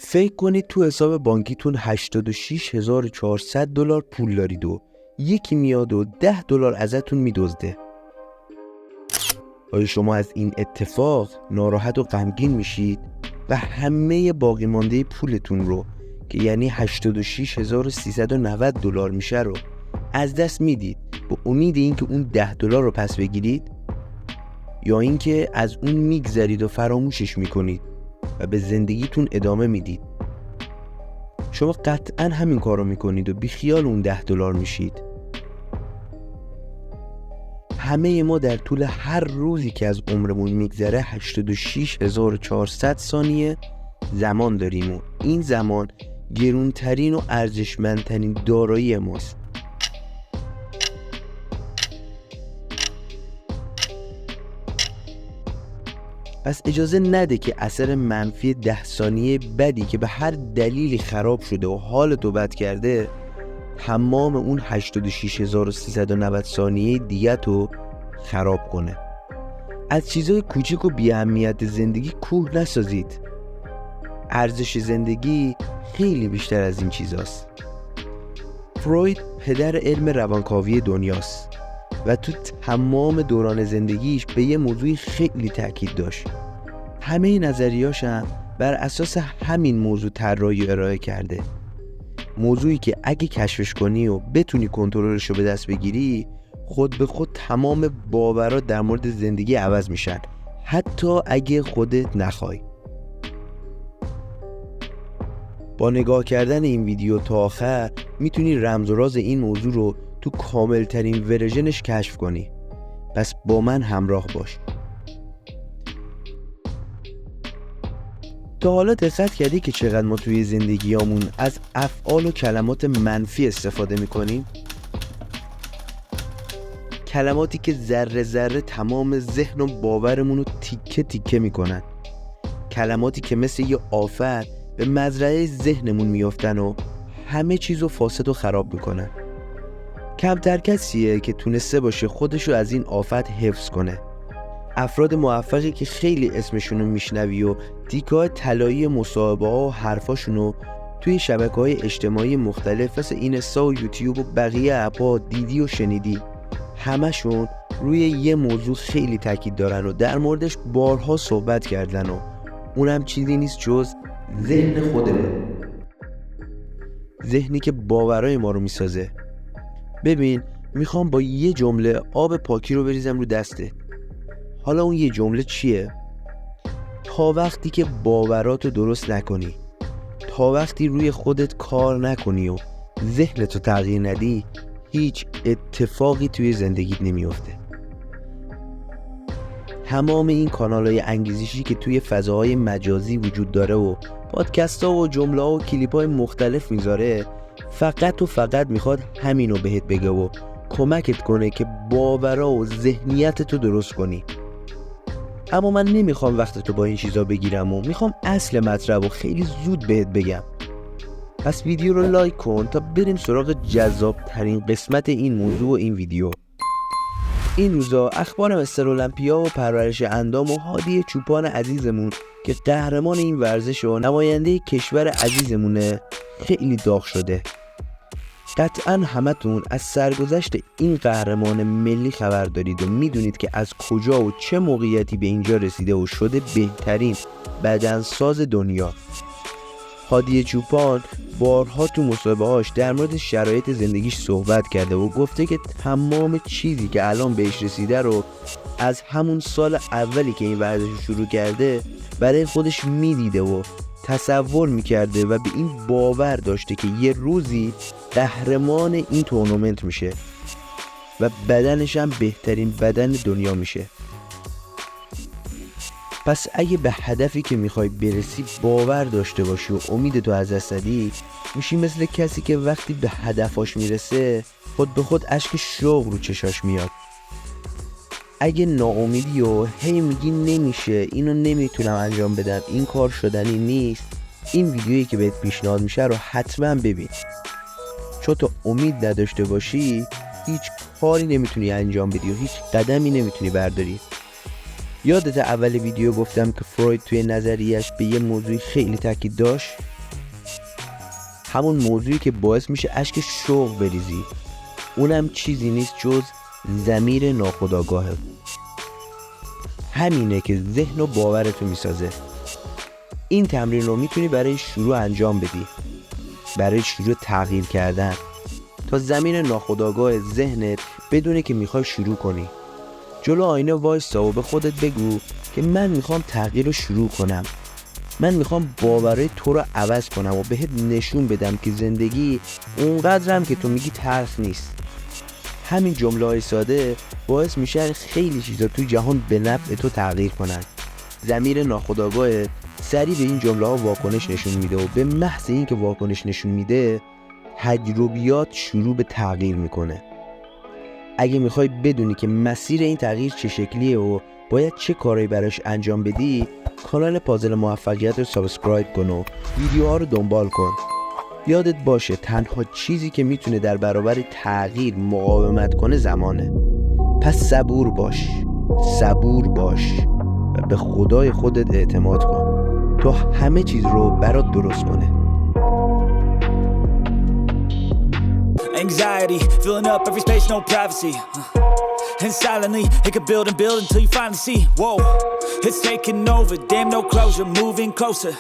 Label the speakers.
Speaker 1: فکر کنید تو حساب بانکیتون $86,400 پول دارید و یکی میاد و $10 ازتون میدزده. آیا شما از این اتفاق ناراحت و غمگین میشید و همه باقی مانده پولتون رو که یعنی $86,390 میشه رو از دست میدید به امید اینکه اون $10 رو پس بگیرید، یا اینکه از اون میگذرید و فراموشش میکنید و به زندگیتون ادامه میدید؟ شما قطعا همین کار رو میکنید و بیخیال اون $10 میشید. همه ما در طول هر روزی که از عمرمون میگذره 86,400 ثانیه زمان داریم و این زمان گرونترین و ارزشمندترین دارایی ماست. پس اجازه نده که اثر منفی 10 ثانیه بدی که به هر دلیلی خراب شده و حالتو بد کرده تمام اون 86,390 ثانیه دیگه تو خراب کنه. از چیزای کوچیک و بی اهمیت زندگی کوه نسازید. ارزش زندگی خیلی بیشتر از این چیزاست. فروید پدر علم روانکاوی دنیاست و تو تمام دوران زندگیش به یه موضوعی خیلی تاکید داشت. همه نظریاش هم بر اساس همین موضوع طراحی و ارائه کرده. موضوعی که اگه کشفش کنی و بتونی کنترلش رو به دست بگیری، خود به خود تمام باورات در مورد زندگی عوض میشن، حتی اگه خودت نخوای. با نگاه کردن این ویدیو تا آخر میتونی رمز و راز این موضوع رو تو کاملترین ورژنش کشف کنی. پس با من همراه باش. تا حالا دقت کردی که چقدر ما توی زندگیامون از افعال و کلمات منفی استفاده میکنیم؟ کلماتی که ذره ذره تمام ذهن و باورمون رو تیکه تیکه میکنن. کلماتی که مثل یه آفت به مزرعه ذهنمون میافتن و همه چیزو فاسد و خراب میکنن. کمتر کسیه که تونسته باشه خودشو از این آفت حفظ کنه. افراد موفقی که خیلی اسمشونو میشنوی و دیکای طلایی مصاحبه ها و حرفاشونو توی شبکه‌های اجتماعی مختلف مثل اینستا و یوتیوب و بقیه اپا دیدی و شنیدی، همشون روی یه موضوع خیلی تاکید دارن و در موردش بارها صحبت کردن و اونم چیزی نیست جز ذهن خودمون. ذهنی که باورای ما رو میسازه. ببین، میخوام با یه جمله آب پاکی رو بریزم رو دستت. حالا اون یه جمله چیه؟ تا وقتی که باوراتو درست نکنی، تا وقتی روی خودت کار نکنی و ذهنتو تغییر ندی، هیچ اتفاقی توی زندگیت نمیفته. تمام این کانال‌های انگیزشی که توی فضاهای مجازی وجود داره و پادکست‌ها و جمله‌ها و کلیپ‌های مختلف میذاره، فقط و فقط میخواد همینو بهت بگه و کمکت کنه که باورا و ذهنیتتو درست کنی. اما من نمیخوام وقتتو با این چیزا بگیرم و میخوام اصل مطلب و خیلی زود بهت بگم. پس ویدیو رو لایک کن تا بریم سراغ جذاب ترین قسمت این موضوع و این ویدیو. این روزا اخبار مستر المپیا و پرورش اندام و هادی چوپان عزیزمون که قهرمان این ورزش و نماینده کشور عزیزمونه خیلی داغ شده. قطعاً همتون از سرگذشت این قهرمان ملی خبر دارید و میدونید که از کجا و چه موقعیتی به اینجا رسیده و شده بهترین بدنساز دنیا. هادی چوپان بارها تو مصاحبه‌هاش در مورد شرایط زندگیش صحبت کرده و گفته که تمام چیزی که الان بهش رسیده رو از همون سال اولی که این ورزش رو شروع کرده برای خودش میدیده و تصور میکرده و به این باور داشته که یه روزی قهرمان این تورنمنت میشه و بدنش هم بهترین بدن دنیا میشه. پس اگه به هدفی که میخوای برسی باور داشته باشی و امیدتو از دست ندی، میشی مثل کسی که وقتی به هدفاش میرسه خود به خود اشک شوق رو چشاش میاد. اگه ناامیدی و هی میگی نمیشه، اینو نمیتونم انجام بدم، این کار شدنی نیست، این ویدیویی که بهت پیشنهاد میشه رو حتما ببین. چون تو امید نداشته باشی هیچ کاری نمیتونی انجام بدی و هیچ قدمی نمیتونی برداری. یادت اول ویدیو گفتم که فروید توی نظریش به یه موضوعی خیلی تاکید داشت؟ همون موضوعی که باعث میشه اشک شوق بریزی. اونم چیزی نیست جز ضمیر ناخودآگاهه. همینه که ذهن و باورتو میسازه. این تمرین رو میتونی برای شروع انجام بدی، برای شروع تغییر کردن، تا ضمیر ناخودآگاه ذهنت بدونه که میخوای شروع کنی. جلو آینه وایسا و به خودت بگو که من میخوام تغییر رو شروع کنم. من میخوام باورهای تو رو عوض کنم و بهت نشون بدم که زندگی اونقدرم که تو میگی تلخ نیست. همین جمله‌های ساده باعث میشه خیلی چیزا توی جهان به نفع تو تغییر کنن. ضمیر ناخودآگاهت سریع به این جمله‌ها واکنش نشون میده و به محض اینکه واکنش نشون میده تجربیات شروع به تغییر میکنه. اگه میخوای بدونی که مسیر این تغییر چه شکلیه و باید چه کارایی براش انجام بدی، کانال پازل موفقیت رو سابسکرایب کن و ویدیوها رو دنبال کن. یادت باشه تنها چیزی که میتونه در برابر تغییر مقاومت کنه زمانه. پس صبور باش و به خدای خودت اعتماد کن تا همه چیز رو برات درست کنه.
Speaker 2: Anxiety, filling up every space, no privacy. And silently, it could build and build until you finally see. Whoa, it's taking over, damn no closure, moving closer.